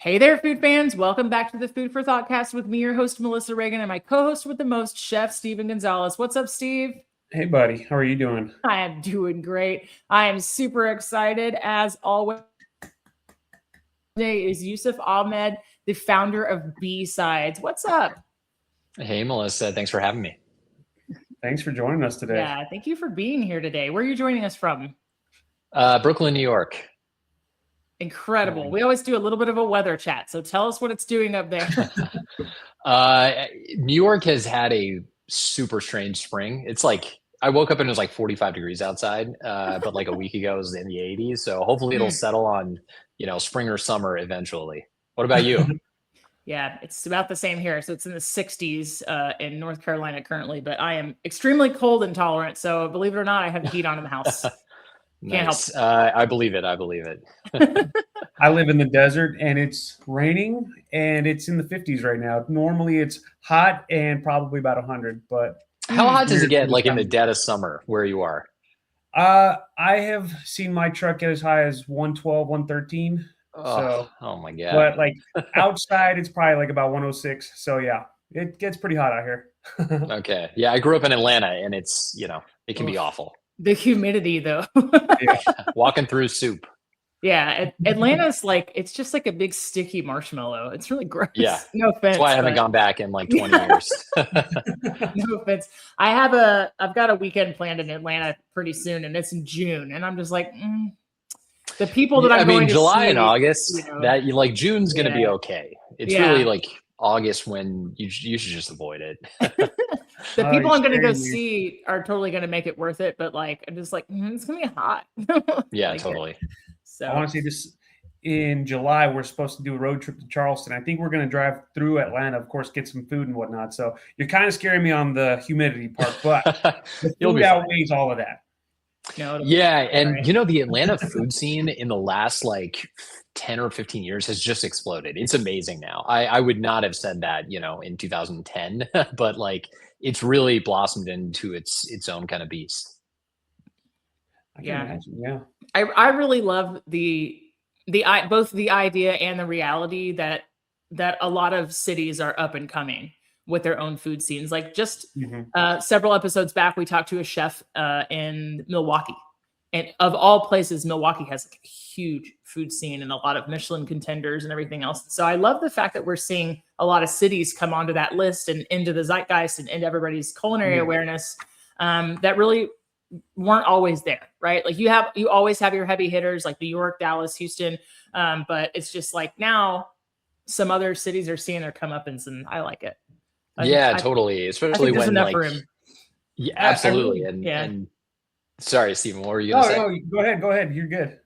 Hey there, food fans. Welcome back to the Food for Thoughtcast with me, your host, Melissa Reagan, and my co-host with the most, Chef Steven Gonzalez. What's up, Steve? Hey, buddy. How are you doing? I am doing great. I am super excited. As always, today is Yousuf Ahmed, the founder of B-Sides. What's up? Hey, Melissa. Thanks for having me. Thanks for joining us today. Yeah, thank you for being here today. Where are you joining us from? Brooklyn, New York. Incredible. We always do a little bit of a weather chat, so tell us what it's doing up there. New York has had a super strange spring. It's like I woke up and it was like 45 degrees outside, but like a week ago it was in the 80s. So hopefully it'll settle on, spring or summer eventually. What about you? Yeah, it's about the same here. So it's in the 60s in North Carolina currently, but I am extremely cold intolerant. So believe it or not, I have heat on in the house. Can't Nice. help. I believe it. I believe it. I live in the desert and it's raining and it's in the 50s right now. Normally it's hot and probably about 100, but How hot does it get like in the dead of summer where you are? I have seen my truck get as high as 112, 113. Oh my God. But like outside it's probably like about 106. So yeah, it gets pretty hot out here. Okay. Yeah, I grew up in Atlanta and it's, it can be awful. The humidity, though. Yeah. Walking through soup. Yeah, Atlanta's like, it's just like a big sticky marshmallow. It's really gross. Yeah. No offense. That's why I haven't gone back in like 20 years. No offense. I've got a weekend planned in Atlanta pretty soon, and it's in June, and I'm just like, the people that I'm going to July see, and August, June's going to be okay. It's really like August when you should just avoid it. The people I'm going to go see are totally going to make it worth it, but like I'm just like it's going to be hot. Yeah, like totally. So I want to say this in July, we're supposed to do a road trip to Charleston. I think we're going to drive through Atlanta, of course, get some food and whatnot. So you're kind of scaring me on the humidity part, but the food outweighs all of that. Yeah, and the Atlanta food scene in the last like 10 or 15 years has just exploded. It's amazing now. I would not have said that, in 2010, but like it's really blossomed into its own kind of beast. I can imagine, yeah. I really love both the idea and the reality that a lot of cities are up and coming with their own food scenes. Like just several episodes back, we talked to a chef in Milwaukee, and of all places, Milwaukee has like a huge food scene and a lot of Michelin contenders and everything else. So I love the fact that we're seeing a lot of cities come onto that list and into the zeitgeist and into everybody's culinary awareness that really weren't always there, right? Like you always have your heavy hitters like New York, Dallas, Houston, but it's just like now some other cities are seeing their comeuppance, and I like it. Totally. Especially when like room. Yeah, absolutely. And sorry, Stephen, what were you gonna say? No, go ahead. You're good.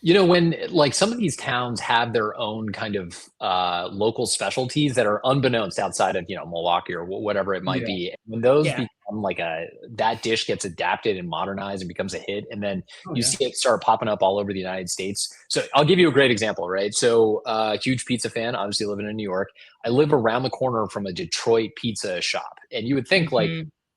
When like some of these towns have their own kind of local specialties that are unbeknownst outside of, Milwaukee or whatever it might be. When those become like that dish gets adapted and modernized and becomes a hit, and then you see it start popping up all over the United States. So I'll give you a great example, right? So huge pizza fan, obviously living in New York. I live around the corner from a Detroit pizza shop. And you would think like,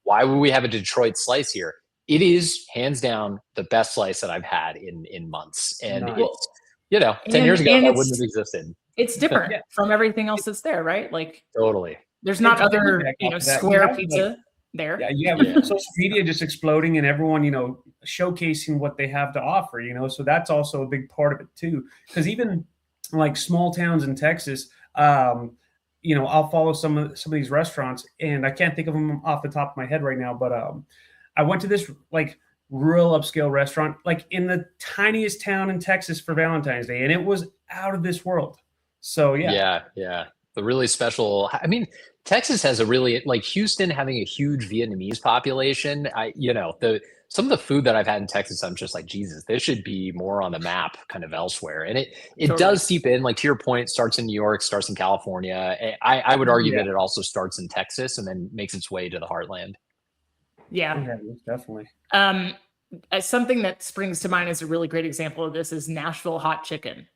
why would we have a Detroit slice here? It is hands down the best slice that I've had in months. And it's, 10 years ago, that wouldn't have existed. It's different from everything else that's there, right? Like totally. There's not other, square pizza there. Yeah, you have social media just exploding and everyone, showcasing what they have to offer, so that's also a big part of it too. Because even like small towns in Texas, I'll follow some of these restaurants, and I can't think of them off the top of my head right now, but I went to this like rural upscale restaurant, like in the tiniest town in Texas for Valentine's Day, and it was out of this world. So yeah. The really special. I mean, Texas has a really like Houston having a huge Vietnamese population. Some of the food that I've had in Texas, I'm just like, Jesus, this should be more on the map kind of elsewhere. And it does seep in, like to your point, starts in New York, starts in California. I would argue that it also starts in Texas and then makes its way to the heartland. Yeah, definitely. Something that springs to mind as a really great example of this is Nashville hot chicken.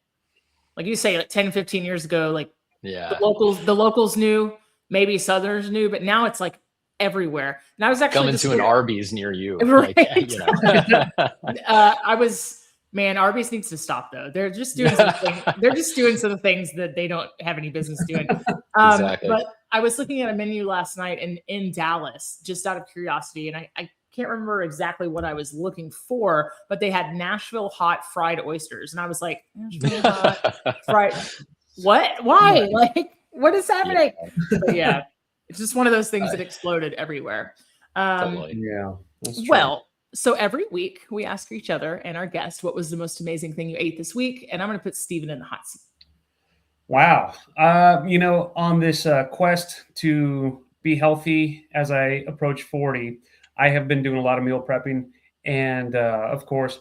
Like you say, like 10, 15 years ago, like the locals knew, maybe Southerners knew, but now it's like everywhere. And I was actually coming to an Arby's near you. Right. I was Man, Arby's needs to stop though. They're just doing they're just doing some things that they don't have any business doing. Exactly. But I was looking at a menu last night in Dallas, just out of curiosity, and I can't remember exactly what I was looking for, but they had Nashville hot fried oysters, and I was like, Nashville hot fried. What? Why? Like, what is happening? But yeah, it's just one of those things that exploded everywhere. Totally. Yeah. That's true. Well, so every week we ask each other and our guest, what was the most amazing thing you ate this week? And I'm going to put Steven in the hot seat. Wow. On this quest to be healthy as I approach 40, I have been doing a lot of meal prepping. And of course,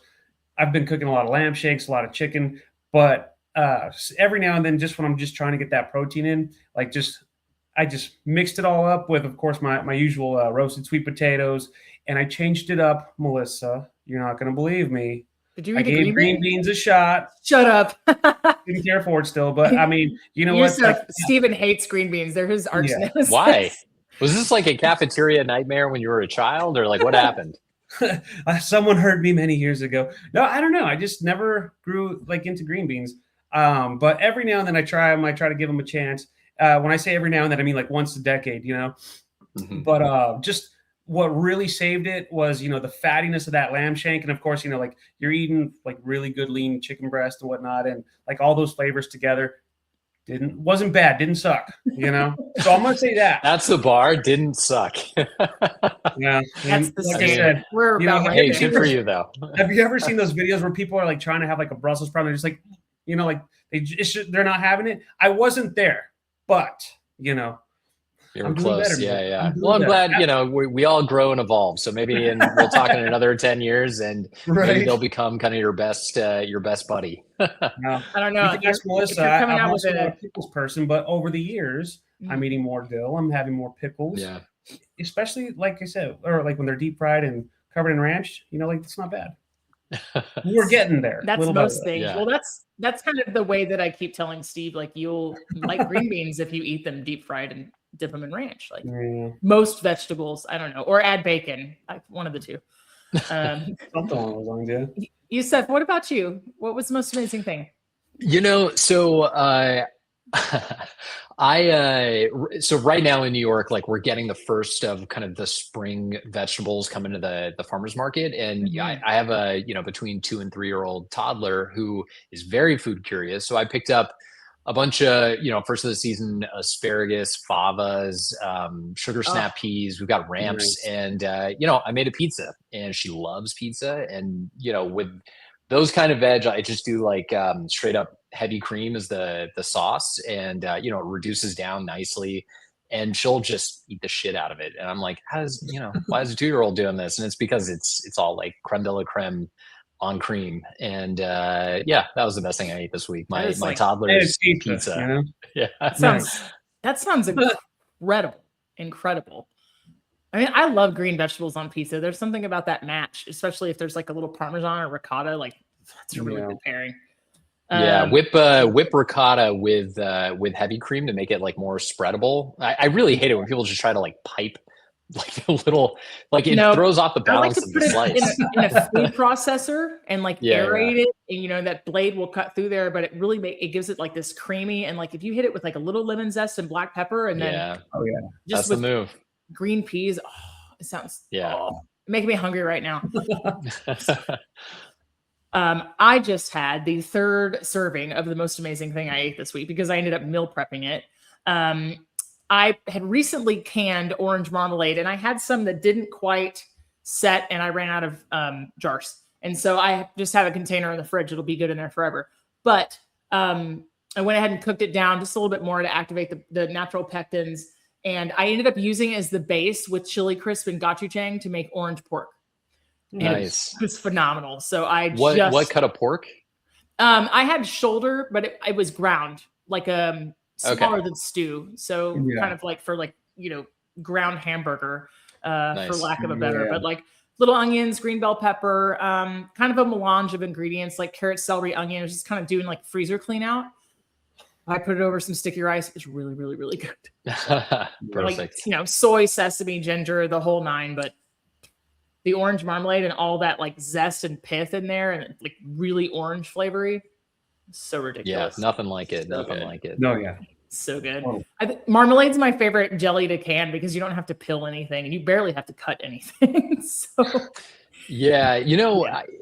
I've been cooking a lot of lamb shakes, a lot of chicken. But every now and then, just when I'm just trying to get that protein in, I just mixed it all up with, of course, my usual roasted sweet potatoes. And I changed it up, Melissa. You're not going to believe me. Did you I gave green beans a shot. Shut up. Didn't care for it still, but I mean, you know what? Steven hates green beans. They're his arch nemesis. Why? Was this like a cafeteria nightmare when you were a child, or like what happened? Someone heard me many years ago. No, I don't know. I just never grew into green beans. But every now and then I try them. I try to give them a chance. When I say every now and then, I mean like once a decade, Mm-hmm. But just what really saved it was, the fattiness of that lamb shank. And of course, you're eating like really good lean chicken breast and whatnot. And like all those flavors together wasn't bad. Didn't suck, So I'm going to say that. That's the bar. Didn't suck. Yeah. That's the like I said, we're about right hey, there. good for you though. Have you ever seen those videos where people are like trying to have like a Brussels sprout? They're just like, they're not having it. I wasn't there, but You were I'm doing close. better, man. Yeah. Well, I'm glad, we all grow and evolve. So maybe we'll talk in another 10 years and maybe they'll become kind of your best buddy. No, I don't know. You can ask Melissa. I'm also not a pickles person, but over the years, I'm eating more dill. I'm having more pickles. Yeah. Especially, like I said, or like when they're deep fried and covered in ranch, it's not bad. We're getting there. That's most things. Yeah. Well, that's kind of the way that I keep telling Steve, like you'll like green beans if you eat them deep fried and dip them in ranch. Like most vegetables, I don't know, or add bacon. One of the two. Something along those lines, yeah. Yousuf, what about you? What was the most amazing thing? So so right now in New York, like we're getting the first of kind of the spring vegetables coming to the farmer's market. And I have a, between 2 and 3 year old toddler who is very food curious. So I picked up a bunch of, first of the season, asparagus, favas, sugar snap peas. We've got ramps and, I made a pizza and she loves pizza. And, with those kind of veg, I just do like straight up heavy cream as the sauce, and it reduces down nicely, and she'll just eat the shit out of it. And I'm like, why is a 2-year-old doing this? And it's because it's all like creme de la creme on cream. And that was the best thing I ate this week. My toddler's pizza. Yeah, that sounds incredible. I mean, I love green vegetables on pizza. There's something about that match, especially if there's like a little Parmesan or ricotta. Like that's a really good pairing. Whip ricotta with heavy cream to make it like more spreadable. I really hate it when people just try to like pipe like a little, like it throws off the balance of the slice. In a food processor and like aerate it, and that blade will cut through there, but it really it gives it like this creamy, and like if you hit it with like a little lemon zest and black pepper, and then that's the move. Green peas. Oh, it sounds making me hungry right now. I just had the 3rd serving of the most amazing thing I ate this week because I ended up meal prepping it. I had recently canned orange marmalade, and I had some that didn't quite set, and I ran out of jars. And so I just have a container in the fridge. It'll be good in there forever. But I went ahead and cooked it down just a little bit more to activate the natural pectins. And I ended up using it as the base with chili crisp and gochujang to make orange pork. Nice. It was phenomenal. So what cut of pork? I had shoulder, but it was ground, like smaller than stew. So kind of like for like, ground hamburger, for lack of a better, but like little onions, green bell pepper, kind of a melange of ingredients like carrot, celery, onion. I was just kind of doing like freezer clean out. I put it over some sticky rice. It's really, really, really good. Perfect. Like, soy, sesame, ginger, the whole 9, but the orange marmalade and all that like zest and pith in there and like really orange flavory. So ridiculous. Yeah, nothing like it. So nothing good. like it. No, yeah. So good. Oh. I think marmalade's my favorite jelly to can because you don't have to peel anything and you barely have to cut anything. So yeah,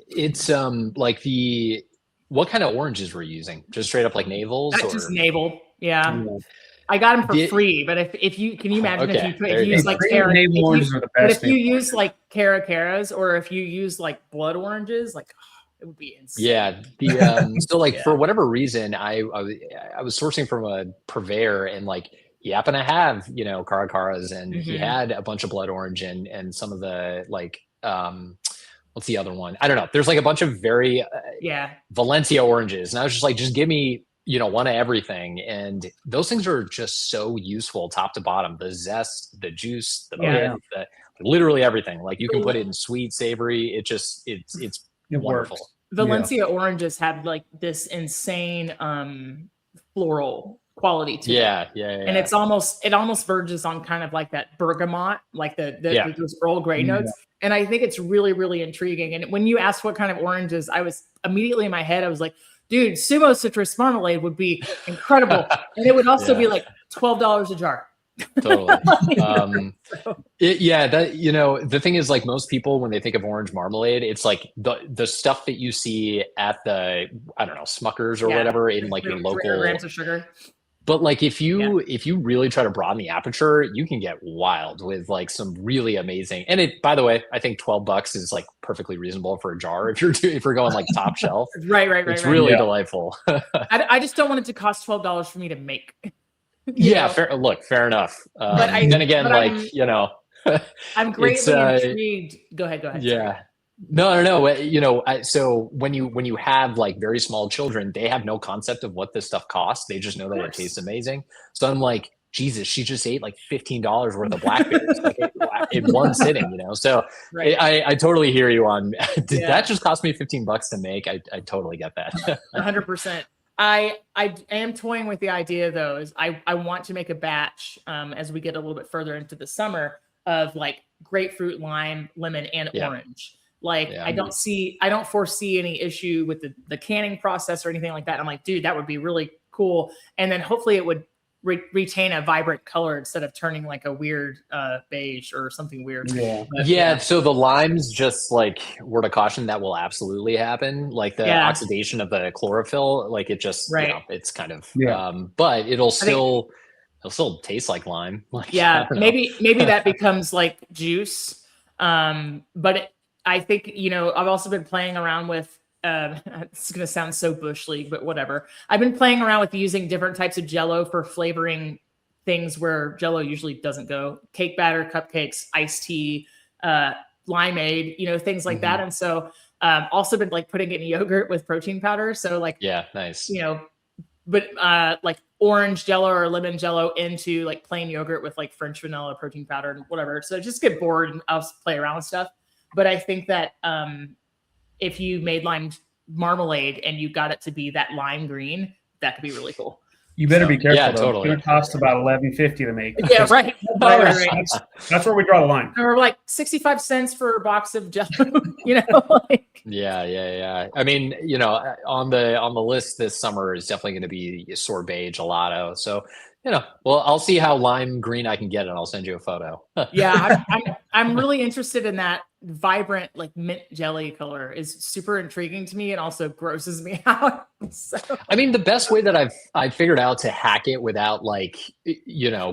it's like what kind of oranges were you using? Just straight up like navels? Just navel. Yeah. I got them for free, but if you can you imagine if you use like navel oranges are the best. But if you use like caracaras or if you use like blood oranges, like it would be insane. Yeah, so like for whatever reason, I was sourcing from a purveyor and like he happened to have caracaras and he had a bunch of blood orange and some of the like what's the other one? I don't know. There's like a bunch of very Valencia oranges, and I was just like, just give me one of everything, and those things are just so useful top to bottom. The zest, the juice, the literally everything. Like you can put it in sweet, savory. It's wonderful. Works. Valencia oranges have like this insane floral quality to it. And it almost verges on kind of like that bergamot, like those Earl Grey notes. And I think it's really, really intriguing. And when you asked what kind of oranges, I was immediately in my head, I was like, dude, Sumo citrus marmalade would be incredible. And it would also be like $12 a jar. Totally. The thing is, like, most people when they think of orange marmalade, it's like the stuff that you see at the Smuckers or whatever in like your local grams of sugar. But like if you really try to broaden the aperture, you can get wild with like some really amazing. And it, by the way, I think $12 is like perfectly reasonable for a jar if you're going like top shelf. Right. It's really delightful. I just don't want it to cost $12 for me to make. Fair enough. But then again, I'm greatly intrigued. Go ahead. Yeah. No. So when you have like very small children, they have no concept of what this stuff costs. They just know that it tastes amazing. So I'm like, Jesus, she just ate like $15 worth of blackberries like in one sitting, So I totally hear you on. Did that just cost me $15 to make? I totally get that. 100%. I am toying with the idea though, is I want to make a batch as we get a little bit further into the summer of like grapefruit, lime, lemon, and orange. Like I don't foresee any issue with the canning process or anything like that. I'm like, dude, that would be really cool. And then hopefully it would retain a vibrant color instead of turning like a weird beige or something weird. So the limes, just like word of caution, that will absolutely happen. Like the oxidation of the chlorophyll, like it just it's kind of but it'll still taste like lime. Like, maybe that becomes like juice. But I think, I've also been playing around with, it's going to sound so bush league, but whatever. I've been playing around with using different types of Jell-O for flavoring things where Jell-O usually doesn't go. Cake batter, cupcakes, iced tea, limeade, things like that. And so also been like putting it in yogurt with protein powder. So like, nice. But like orange Jell-O or lemon Jell-O into like plain yogurt with like French vanilla protein powder and whatever. So just get bored and I'll play around with stuff. But I think that if you made lime marmalade and you got it to be that lime green, that could be really cool. You better be careful. Yeah, though. Totally. It's going to cost about $11.50 to make. Yeah, right. That's where we draw the line. Or like 65 cents for a box of Jell-O, Yeah. I mean, on the list this summer is definitely going to be sorbet gelato. So, well, I'll see how lime green I can get and I'll send you a photo. I'm really interested in that vibrant like mint jelly color. Is super intriguing to me and also grosses me out. So. I mean, the best way that I've figured out to hack it without like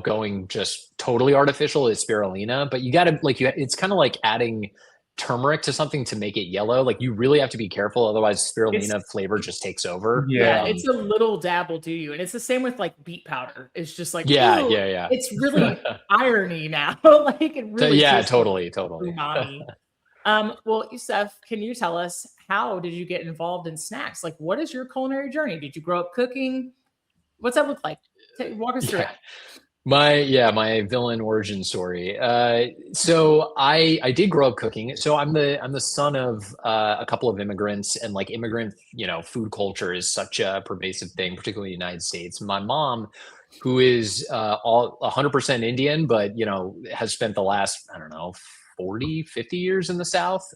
going just totally artificial is spirulina, but you got to it's kind of like adding turmeric to something to make it yellow. Like you really have to be careful, otherwise spirulina flavor just takes over. It's a little dab will do you, and it's the same with like beet powder. It's just like it's really irony now. Like it really totally umami. Well, Yousuf, can you tell us how did you get involved in snacks? Like what is your culinary journey? Did you grow up cooking? What's that look like? Walk us through it. My villain origin story. So I did grow up cooking. So I'm the son of a couple of immigrants, and like immigrant, food culture is such a pervasive thing, particularly in the United States. My mom, who is all 100% Indian, but has spent the last, 40, 50 years in the South,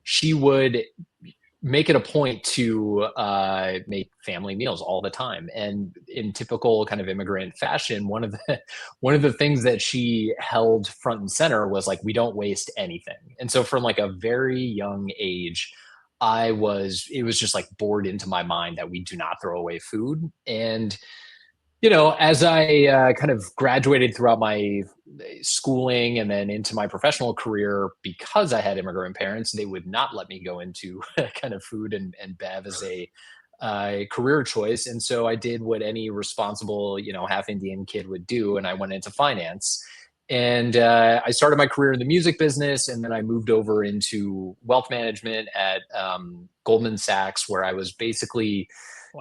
she would make it a point to make family meals all the time. And in typical kind of immigrant fashion, one of the things that she held front and center was like, we don't waste anything. And so from like a very young age, it was just like bored into my mind that we do not throw away food. And as I kind of graduated throughout my schooling and then into my professional career, because I had immigrant parents, they would not let me go into kind of food and bev as a career choice. And so I did what any responsible, half Indian kid would do, and I went into finance. And I started my career in the music business, and then I moved over into wealth management at Goldman Sachs, where I was basically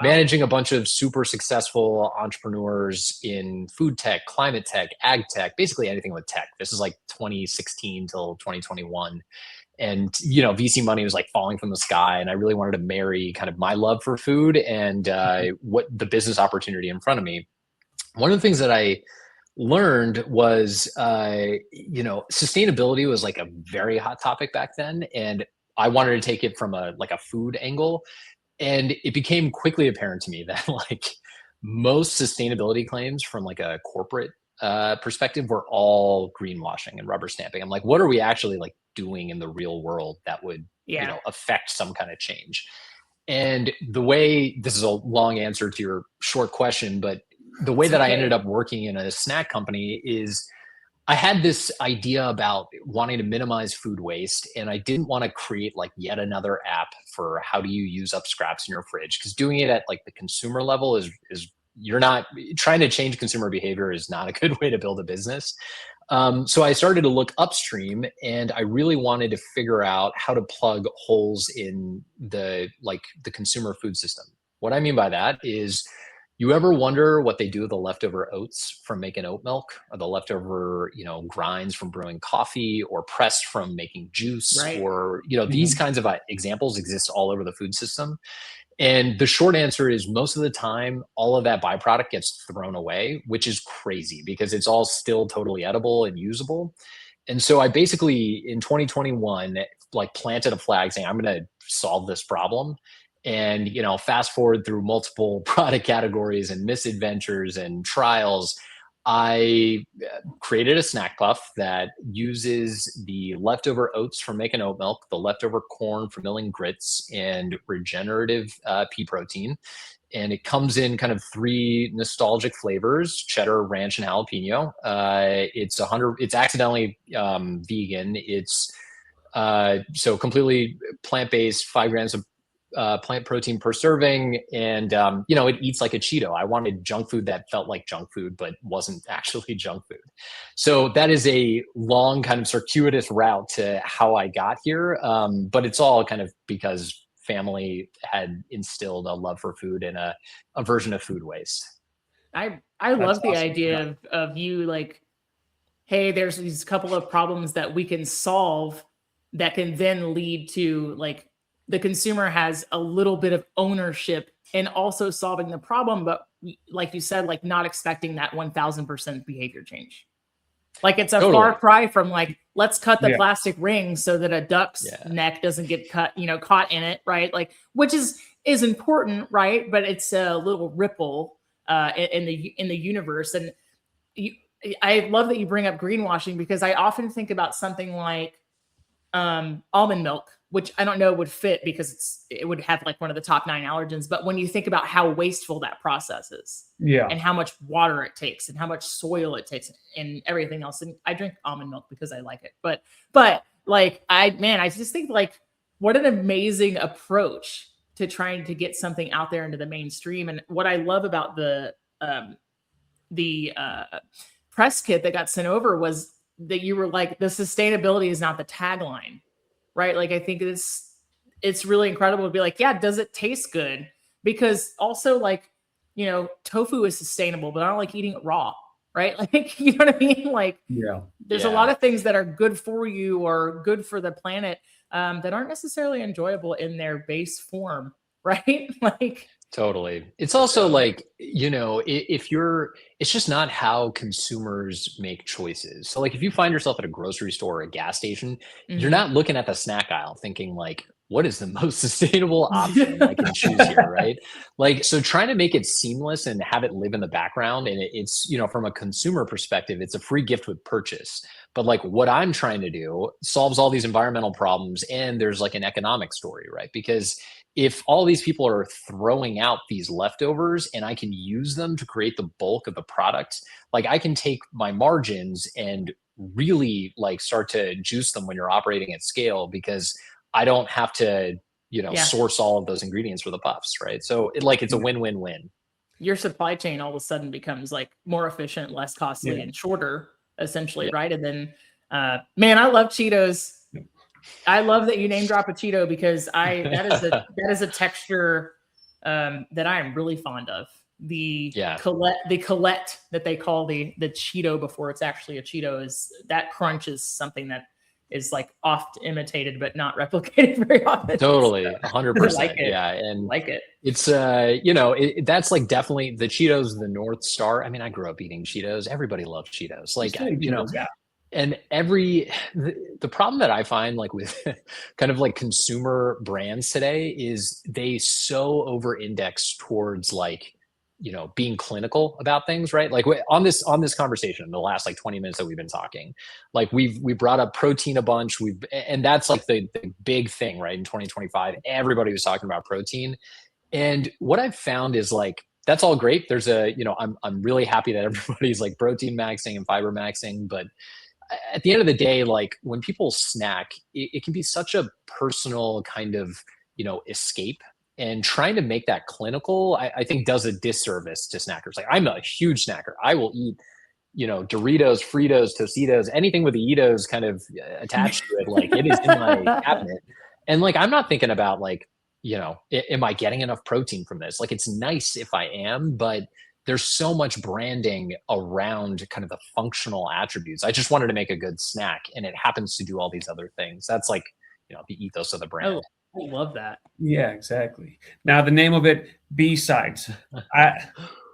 managing a bunch of super successful entrepreneurs in food tech, climate tech, ag tech, basically anything with tech. This is like 2016 till 2021. And, VC money was like falling from the sky. And I really wanted to marry kind of my love for food and what the business opportunity in front of me. One of the things that I learned was, sustainability was like a very hot topic back then. And I wanted to take it from a food angle. And it became quickly apparent to me that like most sustainability claims from like a corporate perspective were all greenwashing and rubber stamping. I'm like, what are we actually like doing in the real world that would, affect some kind of change? And the way, this is a long answer to your short question, but the way that I ended up working in a snack company is I had this idea about wanting to minimize food waste, and I didn't want to create like yet another app for how do you use up scraps in your fridge, because doing it at like the consumer level is you're not trying to change consumer behavior is not a good way to build a business. So I started to look upstream, and I really wanted to figure out how to plug holes in the consumer food system. What I mean by that is, you ever wonder what they do with the leftover oats from making oat milk, or the leftover, grinds from brewing coffee, or pressed from making juice, or, these kinds of examples exist all over the food system. And the short answer is, most of the time, all of that byproduct gets thrown away, which is crazy because it's all still totally edible and usable. And so I basically, in 2021, like planted a flag saying, I'm going to solve this problem. And, fast forward through multiple product categories and misadventures and trials, I created a snack puff that uses the leftover oats from making oat milk, the leftover corn from milling grits, and regenerative pea protein. And it comes in kind of 3 nostalgic flavors: cheddar, ranch, and jalapeno. It's accidentally vegan. It's so completely plant-based, 5 grams of plant protein per serving, and it eats like a Cheeto. I wanted junk food that felt like junk food but wasn't actually junk food. So that is a long kind of circuitous route to how I got here, but it's all kind of because family had instilled a love for food and a version of food waste. I love the idea of you like, hey, there's these couple of problems that we can solve that can then lead to like the consumer has a little bit of ownership in also solving the problem, but like you said, like not expecting that 1000% behavior change. Like it's a far cry from like, let's cut the plastic ring so that a duck's neck doesn't get cut, caught in it, right? Like, which is important, right? But it's a little ripple in the universe. And I love that you bring up greenwashing, because I often think about something like almond milk, which I don't know would fit because it would have like one of the top 9 allergens. But when you think about how wasteful that process is, and how much water it takes, and how much soil it takes, and everything else, and I drink almond milk because I like it. But like I just think like what an amazing approach to trying to get something out there into the mainstream. And what I love about the press kit that got sent over was that you were like, the sustainability is not the tagline, right? Like, I think it's really incredible to be like, yeah, does it taste good? Because also like, tofu is sustainable, but I don't like eating it raw, right? Like, you know what I mean? Like, there's a lot of things that are good for you or good for the planet that aren't necessarily enjoyable in their base form, right? Like, totally. It's also like, you know, it's just not how consumers make choices. So like if you find yourself at a grocery store or a gas station, you're not looking at the snack aisle thinking like, what is the most sustainable option I can choose here, right? Like, so trying to make it seamless and have it live in the background, and it's, you know, from a consumer perspective, it's a free gift with purchase. But like what I'm trying to do solves all these environmental problems, and there's like an economic story, right? Because if all these people are throwing out these leftovers and I can use them to create the bulk of the product, like I can take my margins and really like start to juice them when you're operating at scale, because I don't have to, you know, source all of those ingredients for the puffs, right? So it's a win-win-win. Your supply chain all of a sudden becomes like more efficient, less costly, and shorter, essentially, right? And then, man, I love Cheetos. I love that you name drop a Cheeto, because that is a texture that I am really fond of. The Colette that they call the Cheeto before it's actually a Cheeto, is that crunch is something that is like oft imitated but not replicated very often. Totally, 100%. Yeah, and like it. It's you know, that's like definitely the Cheetos, the North Star. I mean, I grew up eating Cheetos. Everybody loved Cheetos. Like, you know, and the problem that I find like with kind of like consumer brands today is they so over index towards like, you know, being clinical about things, right? Like on this conversation, the last like 20 minutes that we've been talking, like we brought up protein a bunch. And that's like the big thing, right? In 2025, everybody was talking about protein. And what I've found is like, that's all great. There's you know, I'm really happy that everybody's like protein maxing and fiber maxing, but at the end of the day, like when people snack, it can be such a personal kind of, you know, escape. And trying to make that clinical, I think does a disservice to snackers. Like I'm a huge snacker. I will eat, you know, Doritos, Fritos, Tostitos, anything with the Eatos kind of attached to it. Like it is in my cabinet. And like, I'm not thinking about like, you know, am I getting enough protein from this? Like it's nice if I am, but there's so much branding around kind of the functional attributes. I just wanted to make a good snack, and it happens to do all these other things. That's like, you know, the ethos of the brand. Oh, I love that. Yeah, exactly. Now the name of it, B-Sides.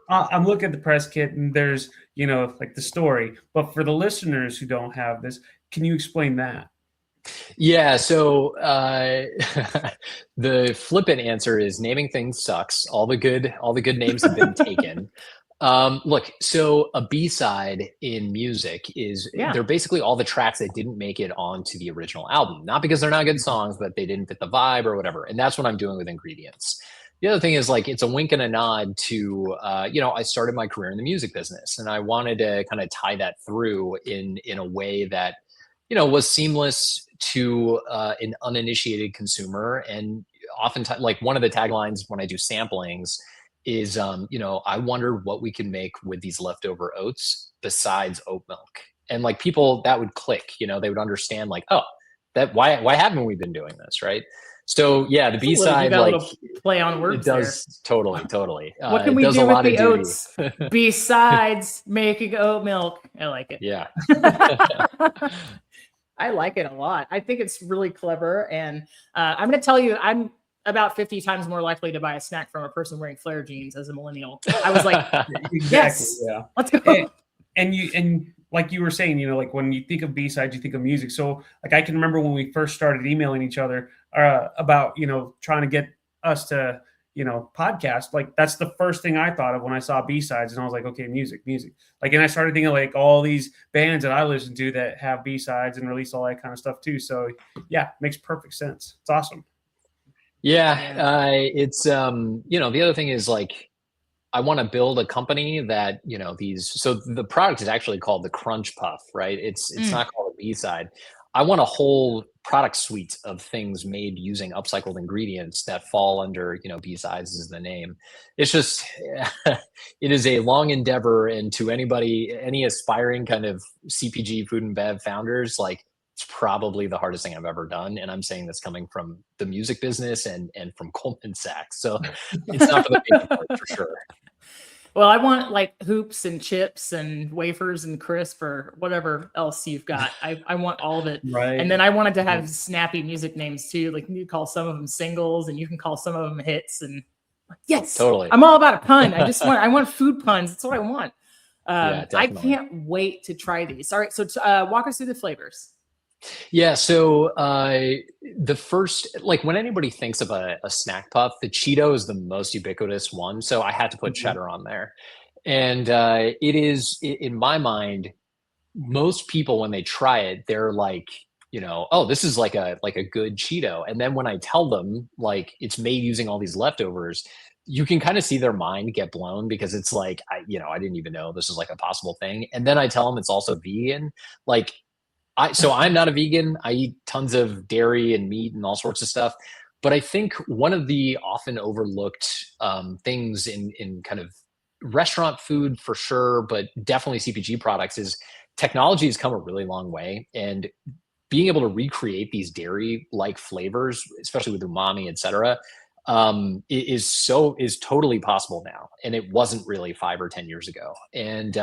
I'm looking at the press kit, and there's, you know, like the story. But for the listeners who don't have this, can you explain that? Yeah, so the flippant answer is naming things sucks. All the good names have been taken. Look, so a B-side in music is they're basically all the tracks that didn't make it onto the original album. Not because they're not good songs, but they didn't fit the vibe or whatever. And that's what I'm doing with ingredients. The other thing is like it's a wink and a nod to you know, I started my career in the music business, and I wanted to kind of tie that through in a way that, you know, was seamless to an uninitiated consumer. And oftentimes, like one of the taglines when I do samplings is, you know, I wondered what we can make with these leftover oats besides oat milk. And like people that would click, you know, they would understand like, oh, that why haven't we been doing this, right? So yeah, the B-side, like play on words. It does there. Totally. What can we do with the oats besides making oat milk? I like it. Yeah. I like it a lot. I think it's really clever. And I'm going to tell you, I'm about 50 times more likely to buy a snack from a person wearing flare jeans as a millennial. I was like, yes, let's go. And like you were saying, you know, like when you think of B-sides, you think of music. So like I can remember when we first started emailing each other about, you know, trying to get us to, you know, podcast. Like that's the first thing I thought of when I saw B-sides, and I was like, okay, music. Like, and I started thinking like all these bands that I listen to that have B-sides and release all that kind of stuff too. So yeah, makes perfect sense. It's awesome. Yeah. It's you know, the other thing is like I want to build a company that, you know, so the product is actually called the Crunch Puff, right? It's not called a B-side. I want a whole product suite of things made using upcycled ingredients that fall under, you know, B-sides is the name. It's just, it is a long endeavor. And to any aspiring kind of CPG food and bev founders, like it's probably the hardest thing I've ever done. And I'm saying this coming from the music business and from Goldman Sachs. So it's not for the faint of heart, for sure. Well, I want like hoops and chips and wafers and crisp or whatever else you've got. I want all of it. Right. And then I wanted to have snappy music names too. Like you call some of them singles and you can call some of them hits. And Yes, Totally. I'm all about a pun. I want food puns. That's what I want. Yeah, I definitely. can't wait to try these. All right, so walk us through the flavors. Yeah. So the first, like when anybody thinks of a snack puff, the Cheeto is the most ubiquitous one. So I had to put cheddar on there. And it is, in my mind, most people when they try it, they're like, oh, this is like a good Cheeto. And then when I tell them like it's made using all these leftovers, you can kind of see their mind get blown because it's like, I didn't even know this is like a possible thing. And then I tell them it's also vegan. Like so I'm not a vegan. I eat tons of dairy and meat and all sorts of stuff. But I think one of the often overlooked things in kind of restaurant food for sure, but definitely CPG products is technology has come a really long way. And being able to recreate these dairy-like flavors, especially with umami, et cetera, is totally possible now, and it wasn't really 5 or 10 years ago. And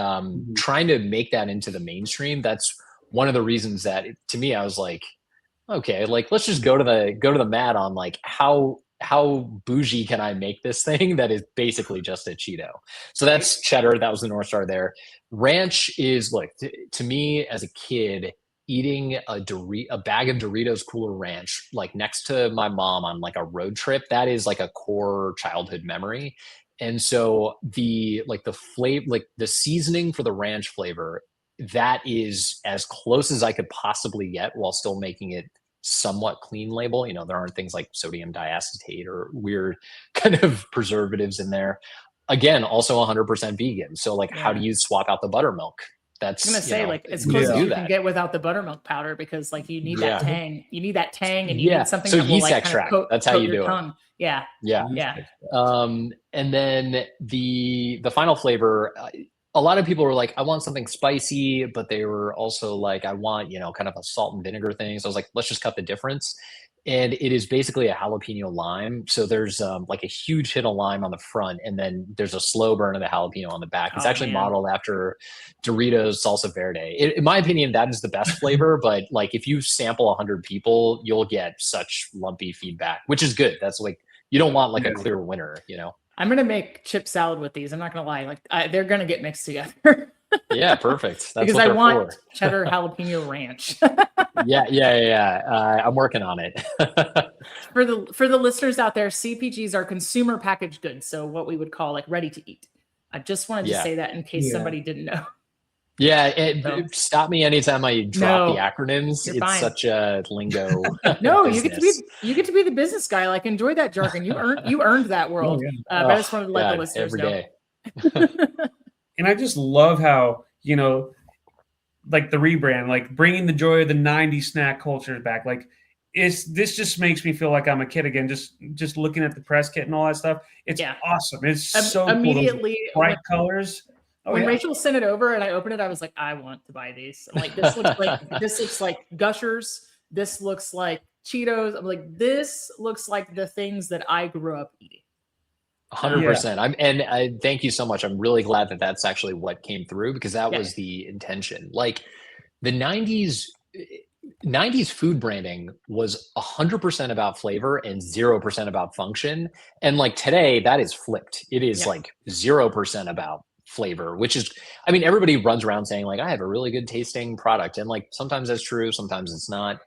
trying to make that into the mainstream, that's one of the reasons that to me, I was like, okay, like let's just go to the mat on like how bougie can I make this thing that is basically just a Cheeto. So that's cheddar. That was the North Star there. Ranch is like to me as a kid eating a bag of Doritos Cooler Ranch like next to my mom on like a road trip. That is like a core childhood memory. And so the flavor, like the seasoning for the ranch flavor, that is as close as I could possibly get while still making it somewhat clean label. There aren't things like sodium diacetate or weird kind of preservatives in there. Again, also 100% vegan. So like, how do you swap out the buttermilk? That's I'm gonna say like as close as you can get without the buttermilk powder because like you need that tang. You need that tang, and you need something that will like kind of coat, that's how you do tongue. it. Yeah. And then the final flavor. A lot of people were like, I want something spicy, but they were also like, I want, kind of a salt and vinegar thing. So I was like, let's just cut the difference. And it is basically a jalapeno lime. So there's like a huge hit of lime on the front, and then there's a slow burn of the jalapeno on the back. It's actually modeled after Doritos Salsa Verde. In my opinion, that is the best flavor. But like, if you sample 100 people, you'll get such lumpy feedback, which is good. That's like, you don't want like a clear winner, I'm gonna make chip salad with these. I'm not gonna lie, like they're gonna get mixed together. Yeah, perfect. That's because what I they're want for. cheddar jalapeno ranch. Yeah. I'm working on it. For the listeners out there, CPGs are consumer packaged goods, so what we would call like ready to eat. I just wanted to say that in case somebody didn't know. Yeah, stop me anytime I drop the acronyms. It's fine. Such a lingo. No, you get to be the business guy. Like, enjoy that jargon. You earned that world. I just wanted to let the listeners every know. Day. And I just love how like the rebrand, like bringing the joy of the '90s snack culture back. Like, this just makes me feel like I'm a kid again. Just looking at the press kit and all that stuff. It's awesome. It's so immediately cool. Bright colors. When Rachel sent it over and I opened it, I was like, I want to buy these. I'm like, this looks like Gushers. This looks like Cheetos. I'm like, this looks like the things that I grew up eating. 100%. And thank you so much. I'm really glad that that's actually what came through, because that was the intention. Like the 90s food branding was 100% about flavor and 0% about function. And like today, that is flipped. It is like 0% about flavor, which is, I mean, everybody runs around saying like, I have a really good tasting product. And like, sometimes that's true. Sometimes it's not.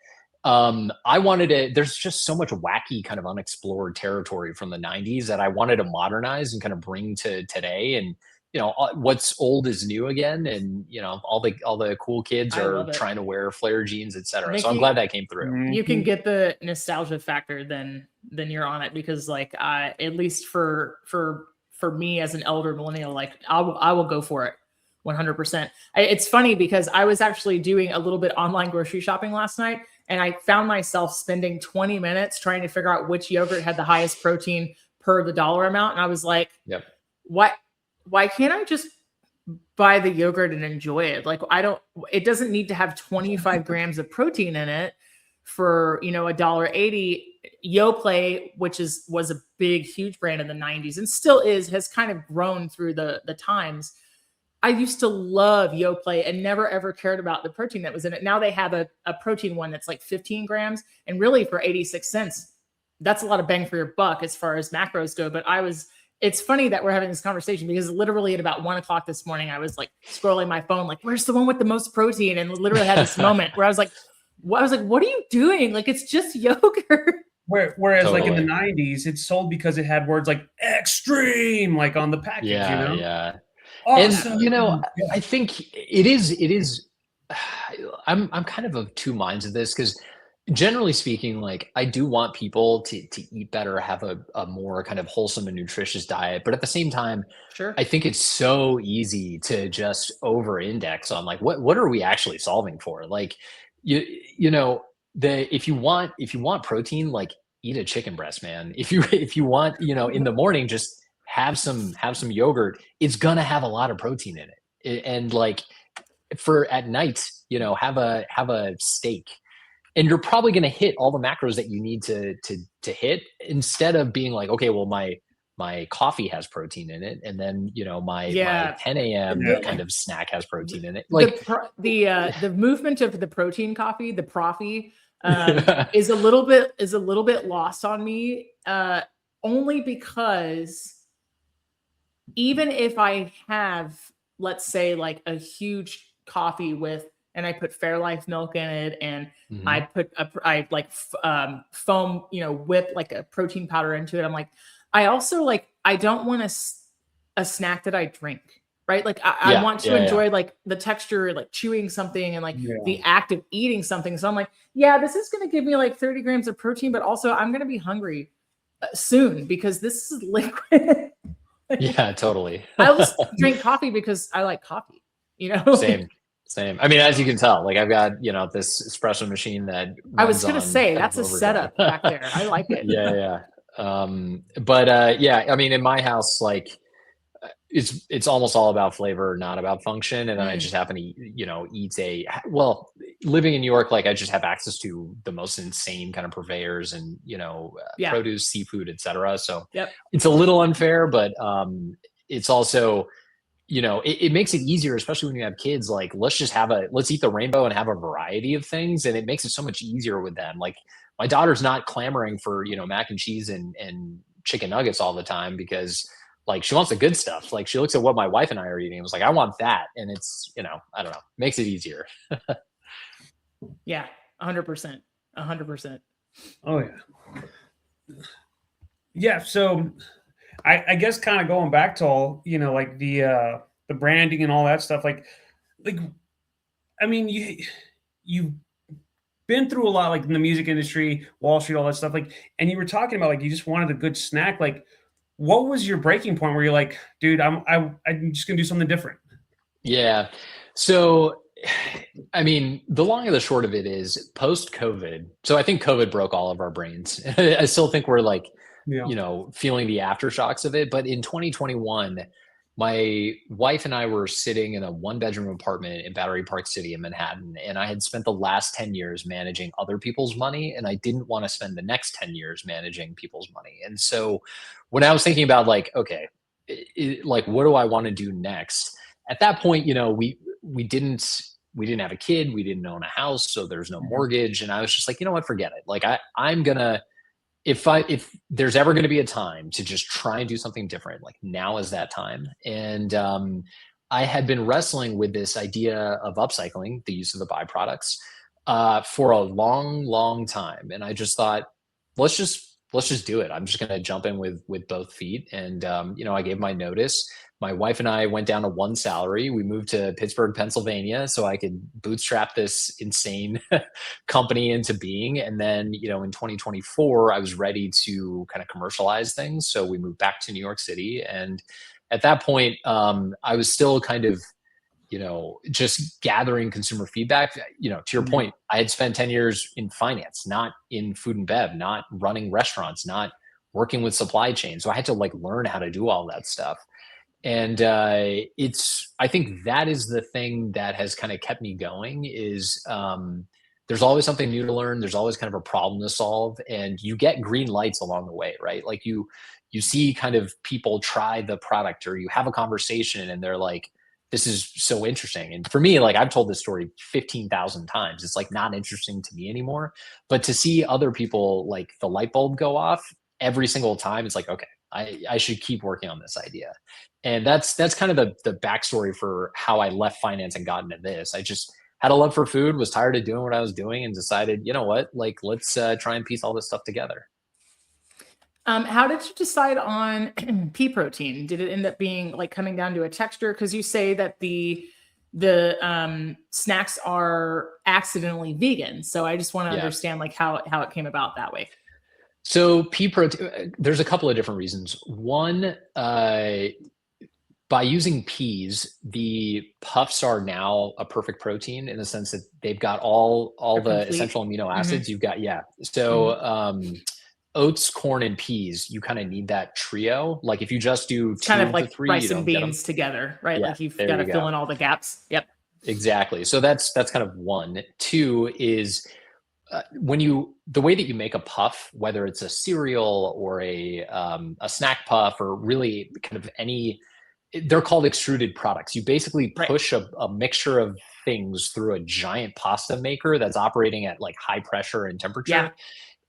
I wanted to, there's just so much wacky kind of unexplored territory from the 90s that I wanted to modernize and kind of bring to today. And, what's old is new again. And, all the cool kids are trying to wear flare jeans, et cetera. So I'm glad that came through. You can get the nostalgia factor then you're on it, because like, at least for me as an elder millennial, like I will go for it 100%. It's funny because I was actually doing a little bit online grocery shopping last night, and I found myself spending 20 minutes trying to figure out which yogurt had the highest protein per the dollar amount. And I was like, why can't I just buy the yogurt and enjoy it? Like, it doesn't need to have 25 grams of protein in it for, $1.80. Yoplait, which was a big, huge brand in the 90s and still has kind of grown through the times. I used to love Yoplait and never ever cared about the protein that was in it. Now they have a protein one that's like 15 grams, and really for 86 cents, that's a lot of bang for your buck as far as macros go. But it's funny that we're having this conversation because literally at about 1:00 this morning, I was like scrolling my phone, like, where's the one with the most protein? And literally had this moment where I was like, what are you doing? Like, it's just yogurt. Whereas like in the 90s, it's sold because it had words like extreme, like on the package, you know? Yeah. Awesome. And, you know, I think it is, I'm kind of two minds of this because generally speaking, like I do want people to eat better, have a more kind of wholesome and nutritious diet. But at the same time, Sure. I think it's so easy to just over index on like, what are we actually solving for? Like, you know, if you want protein, like eat a chicken breast, man. If you want, you know, in the morning, just have some yogurt. It's gonna have a lot of protein in it. And like for at night, you know, have a steak, and you're probably going to hit all the macros that you need to hit, instead of being like, okay, well, my coffee has protein in it, and then, you know, my 10 a.m. kind of snack has protein in it. Like the movement of the protein coffee, the proffee, is a little bit lost on me, only because even if I have, let's say, like a huge coffee and I put Fairlife milk in it, and I put foam, you know, whip like a protein powder into it. I'm like, I also like, I don't want a snack that I drink, right? Like I want to enjoy like the texture, like chewing something, and like the act of eating something. So I'm like, yeah, this is going to give me like 30 grams of protein, but also I'm going to be hungry soon because this is liquid. Yeah, totally. I also drink coffee because I like coffee, you know? Same. I mean, as you can tell, like I've got, you know, this espresso machine that I was going to say, that's a setup back there. I like it. Yeah. Yeah, I mean, in my house, like it's almost all about flavor, not about function. And then I just happen to, you know, living in New York, like I just have access to the most insane kind of purveyors and, you know, produce, seafood, etc. So it's a little unfair, but it's also, you know, it makes it easier, especially when you have kids. Like, let's eat the rainbow and have a variety of things. And it makes it so much easier with them. Like my daughter's not clamoring for, you know, mac and cheese and chicken nuggets all the time, because like she wants the good stuff. Like she looks at what my wife and I are eating and was like, I want that. And it's, you know, I don't know, makes it easier. Yeah. 100%. 100%. Oh yeah. Yeah. So I guess kind of going back to all, you know, like the branding and all that stuff, like, I mean, you've been through a lot, like in the music industry, Wall Street, all that stuff. Like, and you were talking about like, you just wanted a good snack. Like, what was your breaking point where you're like, dude, I'm just gonna do something different? Yeah. So, I mean, the long and the short of it is post-COVID. So I think COVID broke all of our brains. I still think we're like, you know, feeling the aftershocks of it. But in 2021, my wife and I were sitting in a 1-bedroom apartment in Battery Park City in Manhattan. And I had spent the last 10 years managing other people's money. And I didn't want to spend the next 10 years managing people's money. And so when I was thinking about like, okay, like, what do I want to do next? At that point, you know, we didn't have a kid. We didn't own a house. So there's no mortgage. And I was just like, you know what, forget it. Like I'm gonna, if there's ever going to be a time to just try and do something different, like now is that time. And I had been wrestling with this idea of upcycling, the use of the byproducts, for a long time. And I just thought, let's just do it. I'm just going to jump in with both feet. And you know, I gave my notice. My wife and I went down to one salary. We moved to Pittsburgh, Pennsylvania, so I could bootstrap this insane company into being. And then, you know, in 2024, I was ready to kind of commercialize things. So we moved back to New York City. And at that point, I was still kind of, you know, just gathering consumer feedback. You know, to your point, I had spent 10 years in finance, not in food and bev, not running restaurants, not working with supply chain. So I had to like learn how to do all that stuff. And I think that is the thing that has kind of kept me going is there's always something new to learn. There's always kind of a problem to solve, and you get green lights along the way, right? Like you see kind of people try the product, or you have a conversation and they're like, this is so interesting. And for me, like I've told this story 15,000 times. It's like not interesting to me anymore. But to see other people, like the light bulb go off every single time, it's like, okay, I should keep working on this idea. And that's kind of the backstory for how I left finance and got into this. I just had a love for food, was tired of doing what I was doing, and decided, you know what, like let's try and piece all this stuff together. How did you decide on pea protein? Did it end up being like coming down to a texture? Because you say that the snacks are accidentally vegan, so I just want to understand like how it came about that way. So pea protein, there's a couple of different reasons. One, by using peas, the puffs are now a perfect protein in the sense that they've got all the essential amino acids. You've got, so oats, corn, and peas, you kind of need that trio. Like if you just do two kind of like three, rice and beans together, right? Like you've got to fill in all the gaps. Yep. Exactly. So that's kind of one. Two is the way that you make a puff, whether it's a cereal or a snack puff or really kind of any, they're called extruded products. You basically push a mixture of things through a giant pasta maker that's operating at like high pressure and temperature. Yeah.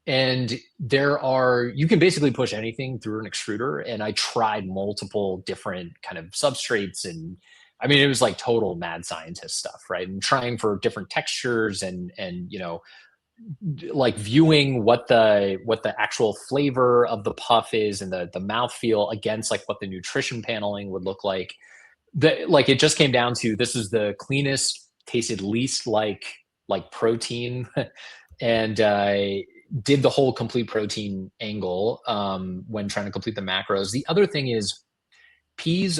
And you can basically push anything through an extruder. And I tried multiple different kind of substrates, and I mean, it was like total mad scientist stuff, right? And trying for different textures and like viewing what the actual flavor of the puff is and the mouthfeel against like what the nutrition paneling would look like. Like it just came down to, this is the cleanest, tasted least like protein, and I did the whole complete protein angle when trying to complete the macros. The other thing is peas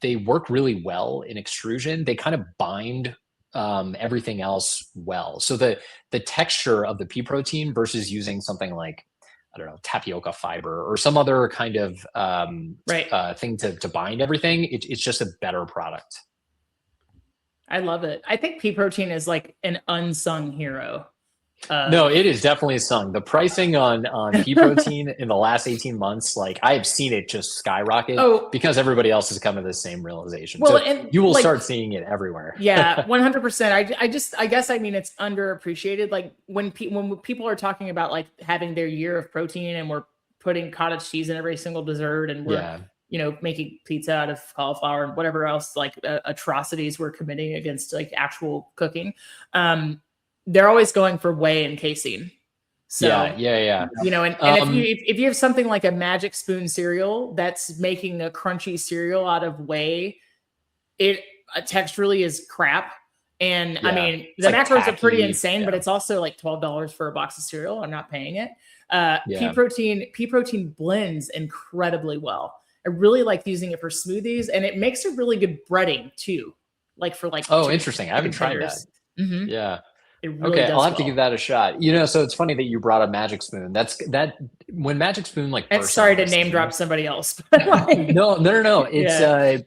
they work really well in extrusion. They kind of bind everything else well. So the texture of the pea protein versus using something like, I don't know, tapioca fiber or some other kind of thing to bind everything, it's just a better product. I love it. I think pea protein is like an unsung hero. No, it is definitely sung. The pricing on pea protein in the last 18 months, like I have seen it just skyrocket because everybody else has come to the same realization. Well, so and you will start seeing it everywhere. Yeah, 100%. I guess I mean it's underappreciated. Like when people are talking about like having their year of protein and we're putting cottage cheese in every single dessert and we're making pizza out of cauliflower and whatever else like atrocities we're committing against like actual cooking. They're always going for whey and casein. So yeah. And if you have something like a Magic Spoon cereal that's making a crunchy cereal out of whey, it texturally is crap. And I mean, the macros are pretty insane, but it's also like $12 for a box of cereal. I'm not paying it. Pea protein blends incredibly well. I really like using it for smoothies, and it makes a really good breading too. Like for like interesting. I haven't tried that. Mm-hmm. Yeah. Really I'll have to give that a shot. So it's funny that you brought up Magic Spoon. That's when Magic Spoon like. And sorry to name drop somebody else. No. It's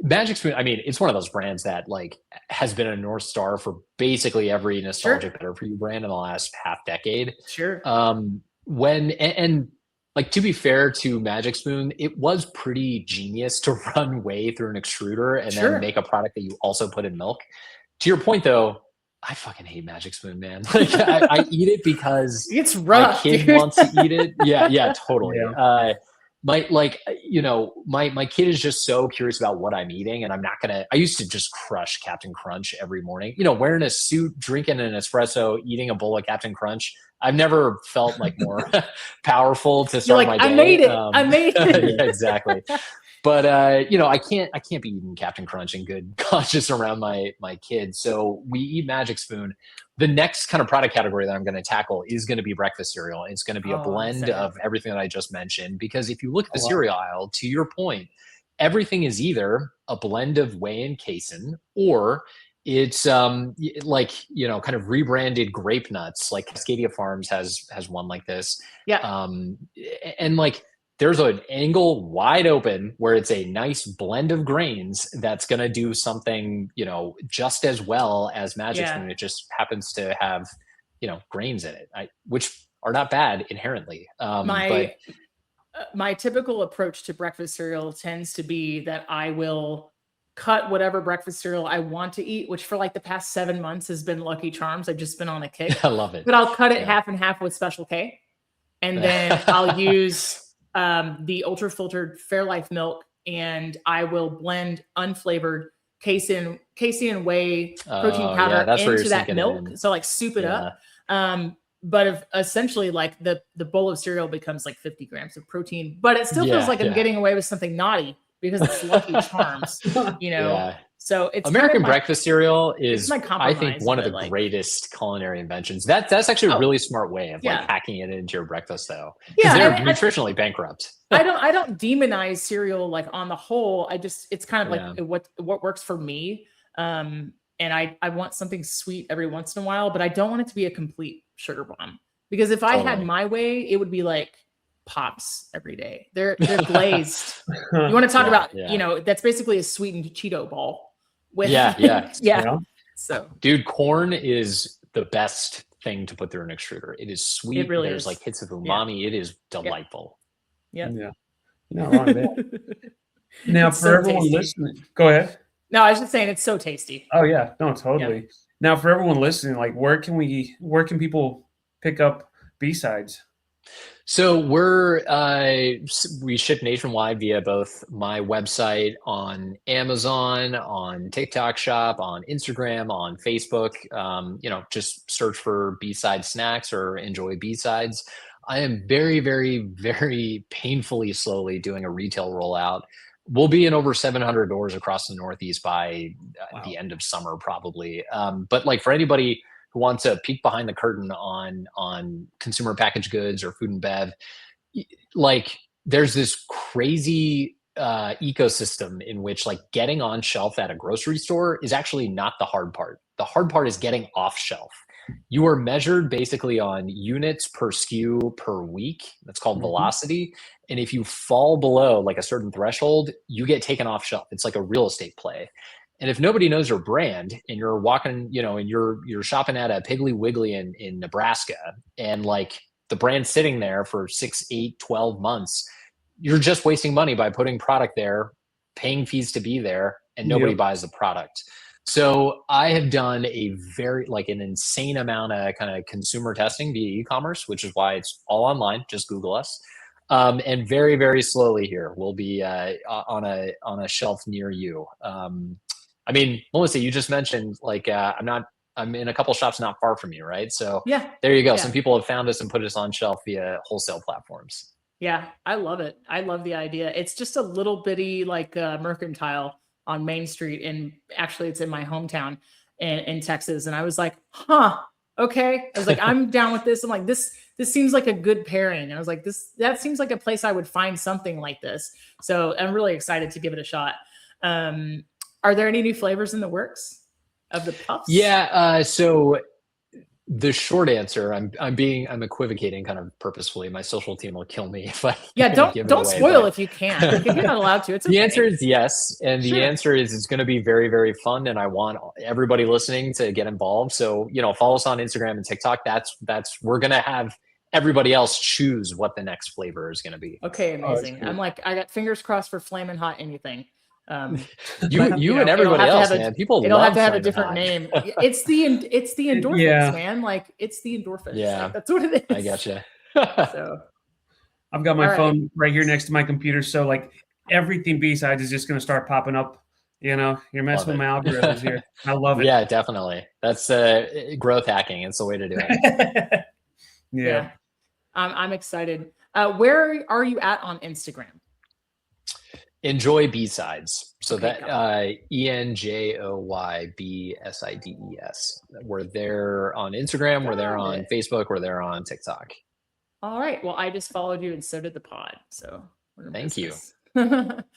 Magic Spoon. I mean, it's one of those brands that like has been a North Star for basically every nostalgic better for you brand in the last half decade. Sure. Like to be fair to Magic Spoon, it was pretty genius to run whey through an extruder and then make a product that you also put in milk. To your point, though. I fucking hate Magic Spoon, man. Like I eat it because it's rough, my kid wants to eat it. Yeah, totally. Yeah. My kid is just so curious about what I'm eating, and I used to just crush Captain Crunch every morning. Wearing a suit, drinking an espresso, eating a bowl of Captain Crunch. I've never felt like more powerful to start my day. I made it. Yeah, exactly. But I can't be eating Captain Crunch in good conscience around my kids. So we eat Magic Spoon. The next kind of product category that I'm going to tackle is going to be breakfast cereal. It's going to be a blend of everything that I just mentioned. Because if you look at the cereal aisle, to your point, everything is either a blend of whey and casein, or it's kind of rebranded grape nuts. Like Cascadia Farms has one like this. Yeah. And like. There's an angle wide open where it's a nice blend of grains that's going to do something, just as well as Magic Spoon. It just happens to have, grains in it, which are not bad inherently. My typical approach to breakfast cereal tends to be that I will cut whatever breakfast cereal I want to eat, which for like the past 7 months has been Lucky Charms. I've just been on a kick. I love it. But I'll cut it half and half with Special K. And then I'll use the ultra filtered Fairlife milk, and I will blend unflavored casein whey protein powder into that milk. So like soup it up. But essentially like the bowl of cereal becomes like 50 grams of protein, but it still feels like I'm getting away with something naughty because it's Lucky Charms, you know? Yeah. So it's American breakfast cereal is, I think, one of the like, greatest culinary inventions. That's actually a really smart way of like hacking it into your breakfast, though. Yeah, they're nutritionally bankrupt. I don't demonize cereal like on the whole. It's kind of like what works for me. And I want something sweet every once in a while, but I don't want it to be a complete sugar bomb, because if I had my way, it would be like Pops every day. They're glazed. You want to talk about, you know, that's basically a sweetened Cheeto ball. With yeah. So, dude, corn is the best thing to put through an extruder. It is sweet. It really There's like hits of umami. It is delightful. Yeah. Not wrong there. Now, it's for everyone listening, go ahead. No, I was just saying it's so tasty. Oh yeah, no, totally. Yeah. Now, for everyone listening, like where can people pick up B-sides? So we ship nationwide via both my website, on Amazon, on TikTok Shop, on Instagram, on Facebook. You know, just search for B-side snacks or enjoy B-sides. I am very, very, very painfully slowly doing a retail rollout. We'll be in over 700 doors across the Northeast by the end of summer, probably. But like for anybody who wants a peek behind the curtain on consumer packaged goods or food and bev, like there's this crazy ecosystem in which like getting on shelf at a grocery store is actually not the hard part. The hard part is getting off shelf. You are measured basically on units per SKU per week. That's called velocity. And if you fall below like a certain threshold, you get taken off shelf. It's like a real estate play. And if nobody knows your brand and you're walking, you know, and you're shopping at a Piggly Wiggly in Nebraska, and like the brand's sitting there for 6, 8, 12 months, you're just wasting money by putting product there, paying fees to be there, and nobody buys the product. So I have done an insane amount of kind of consumer testing via e-commerce, which is why it's all online. Just Google us. And very, very slowly here, we'll be on a shelf near you. I mean, Melissa, you just mentioned like I'm in a couple shops not far from you, right? So there you go. Some people have found us and put us on shelf via wholesale platforms. Yeah, I love it. I love the idea. It's just a little bitty like mercantile on Main Street, and actually it's in my hometown in Texas. And I was like, okay. I was like, I'm down with this. I'm like, this seems like a good pairing. And I was like, that seems like a place I would find something like this. So I'm really excited to give it a shot. Are there any new flavors in the works of the puffs? Yeah. So the short answer, I'm equivocating kind of purposefully. My social team will kill me if I don't spoil if you can. If you're not allowed to. It's okay. The answer is yes, and the answer is it's going to be very, very fun, and I want everybody listening to get involved. So follow us on Instagram and TikTok. That's we're going to have everybody else choose what the next flavor is going to be. Okay, amazing. I'm like, I got fingers crossed for Flamin' Hot anything. You and everybody else, man. People it'll have to have a Flamin' different Hot. name. It's the endorphins, man. Like it's the endorphins. Yeah, like, that's what it is. I gotcha. So I've got my phone right here next to my computer, so like everything B-sides is just going to start popping up. You know, you're messing with my algorithms here. I love it. Yeah, definitely. That's growth hacking. It's the way to do it. Yeah. I'm excited. Where are you at on Instagram? Enjoy B-sides. So that ENJOYBSIDES. We're there on Instagram. We're there on Facebook. We're there on TikTok. All right. Well, I just followed you, and so did the pod. So thank you.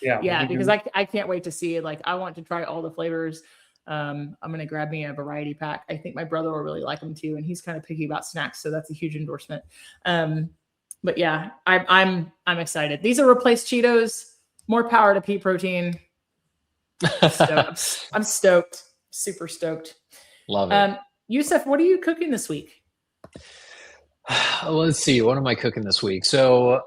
Yeah, because I can't wait to see it. Like I want to try all the flavors. I'm gonna grab me a variety pack. I think my brother will really like them too, and he's kind of picky about snacks, so that's a huge endorsement. But yeah, I'm excited. These are replaced Cheetos. More power to pea protein. I'm stoked. Super stoked. Love it. Yousuf, what are you cooking this week? Let's see. What am I cooking this week? So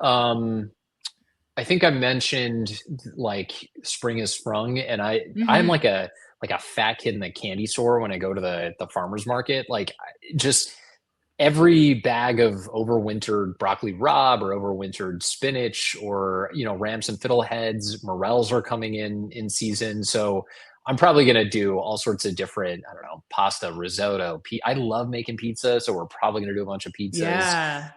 I think I mentioned like spring is sprung, and I'm Mhm. like a fat kid in the candy store when I go to the farmer's market. Like just every bag of overwintered broccoli rabe or overwintered spinach or ramps and fiddleheads, morels are coming in season. So I'm probably going to do all sorts of different, I don't know, pasta, risotto. I love making pizza, so we're probably going to do a bunch of pizzas. Yeah.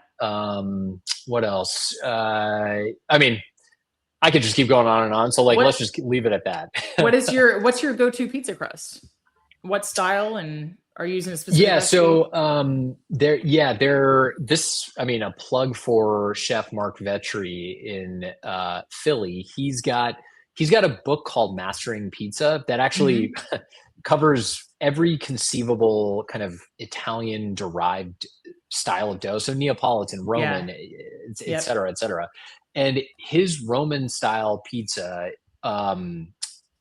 What else? I mean, I could just keep going on and on. So like, let's What just leave it at that. what's your go-to pizza crust? What style, and are you using a specific Yeah, recipe? so they're this, I mean, a plug for Chef Mark Vetri in Philly. He's got a book called Mastering Pizza that actually Mhm. covers every conceivable kind of Italian derived style of dough. So Neapolitan, Yeah. Roman, et Yep. cetera, et cetera. And his Roman style pizza,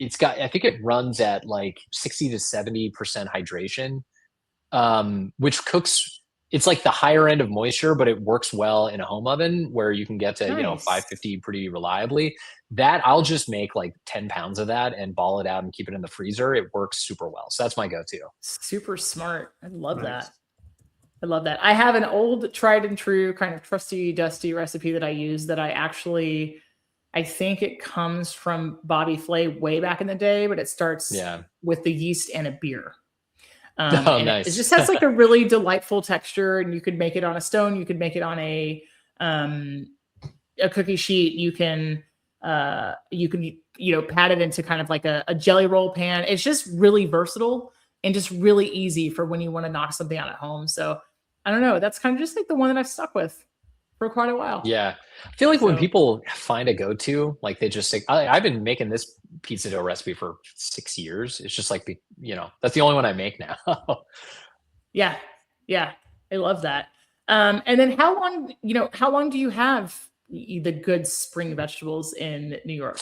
it's got, I think it runs at like 60 to 70% hydration, which cooks. It's like the higher end of moisture, but it works well in a home oven where you can get to Nice. 550 pretty reliably. That I'll just make like 10 pounds of that and ball it out and keep it in the freezer. It works super well. So that's my go-to. Super smart. I love Nice. that. I love that. I have an old tried and true kind of trusty dusty recipe that I use that I think it comes from Bobby Flay way back in the day, but it starts Yeah. with the yeast and a beer. Oh, And it nice. just has like a really delightful texture, and you could make it on a stone. You could make it on um, a cookie sheet. You can pat it into kind of like a jelly roll pan. It's just really versatile and just really easy for when you want to knock something out at home. So I don't know. That's kind of just like the one that I've stuck with for quite a while. Yeah. I feel like when So people find a go-to, like they just say, I've been making this pizza dough recipe for 6 years. It's just like, that's the only one I make now. yeah, yeah, I love that. And then how long do you have the good spring vegetables in New York?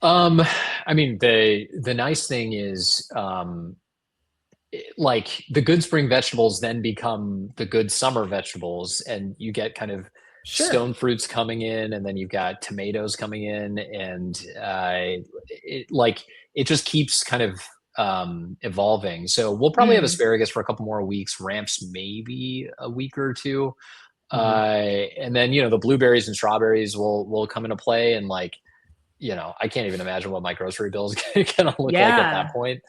I mean, the nice thing is, like the good spring vegetables then become the good summer vegetables, and you get kind of Sure. stone fruits coming in, and then you've got tomatoes coming in, and it just keeps kind of evolving. So we'll probably have Mm, asparagus for a couple more weeks, ramps maybe a week or two, Mhm. and then the blueberries and strawberries will come into play, and like I can't even imagine what my grocery bill is gonna look like at that yeah. point.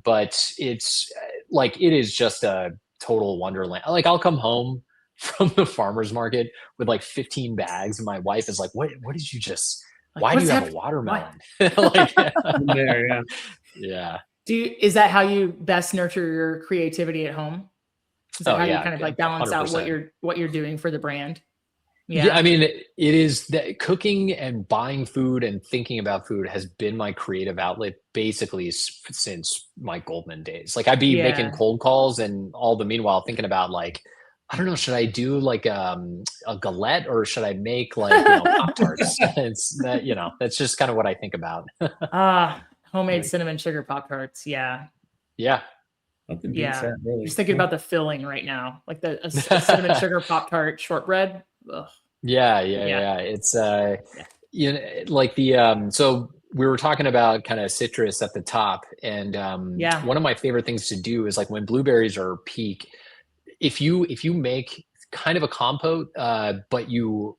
But it's like it is just a total wonderland. Like I'll come home from the farmer's market with like 15 bags, and my wife is like, "What did you just? Like Why do what's you have a happening? Why? watermelon?" Like, There, yeah. yeah. Is that how you best nurture your creativity at home? Is that Oh how you yeah, kind of yeah, like balance out 100%. what you're doing for the brand? Yeah, I Yeah. mean, it is that cooking and buying food and thinking about food has been my creative outlet basically since my Goldman days. Like I'd be making Yeah. cold calls and all the meanwhile thinking about like, I don't know, should I do like a galette or should I make like, Pop Tarts? It's that, that's just kind of what I think about. Ah, homemade Nice. cinnamon sugar Pop Tarts. Yeah. Yeah. Nothing beats Yeah. that, really. Just thinking Yeah. about the filling right now, like a cinnamon sugar Pop Tart shortbread. Ugh. Yeah, yeah, Yeah. yeah. It's Yeah. like the so we were talking about kind of citrus at the top, and Yeah. one of my favorite things to do is like when blueberries are peak, if you make kind of a compote, but you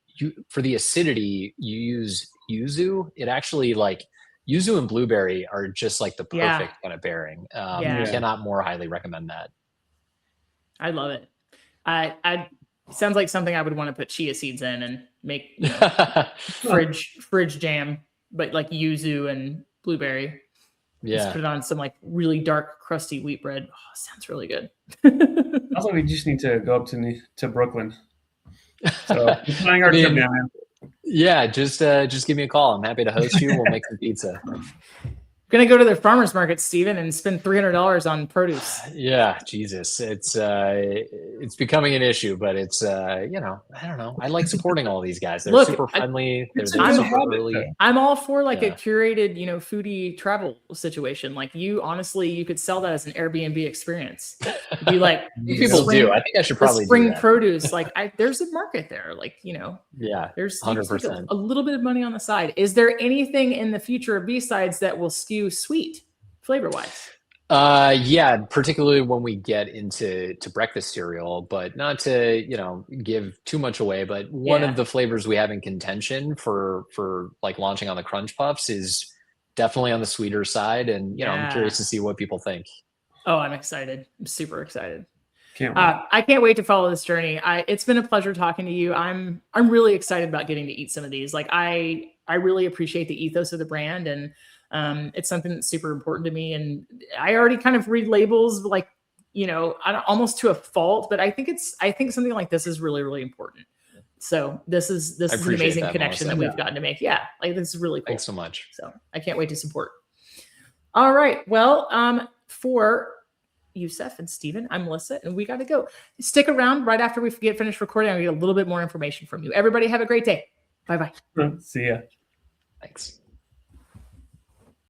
for the acidity you use yuzu. It actually like yuzu and blueberry are just like the Yeah. perfect kind of pairing. Yeah. Yeah. Cannot more highly recommend that. I love it. I sounds like something I would want to put chia seeds in and make, fridge jam, but like yuzu and blueberry. Just Yeah. put it on some like really dark, crusty wheat bread. Oh, sounds really good. Also, we just need to go up to Brooklyn. So we're planning I our trip mean, now, man. yeah, just give me a call. I'm happy to host you. We'll make some pizza. Gonna go to the farmer's market, Steven, and spend $300 on produce. Yeah, Jesus, it's becoming an issue, but it's you know, I don't know. I like supporting all these guys. They're super friendly. They're super early. I'm all for like a curated, you know, foodie travel situation. Like you, honestly, you could sell that as an Airbnb experience. Be like, people do. I think I should probably spring do that. Produce. Like, there's a market there. Like, you know, there's 100%. A little bit of money on the side. Is there anything in the future of B-sides that will skew sweet flavor wise? Yeah, particularly when we get into breakfast cereal, but not to, you know, give too much away, but one of the flavors we have in contention for like launching on the Crunch Puffs is definitely on the sweeter side, and you know, I'm curious to see what people think. Oh, I'm excited. I'm super excited. I can't wait to follow this journey. It's been a pleasure talking to you. I'm really excited about getting to eat some of these. Like I really appreciate the ethos of the brand, and it's something that's super important to me. And I already kind of read labels, like, you know, almost to a fault, but I think something like this is really, really important. So this is an amazing connection that we've gotten to make. Yeah. Like this is really cool. Thanks so much. So I can't wait to support. All right. Well, for Yousuf and Steven, I'm Melissa, and we got to go. Stick around. Right after we get finished recording, I'll get a little bit more information from you. Everybody have a great day. Bye-bye. See ya. Thanks.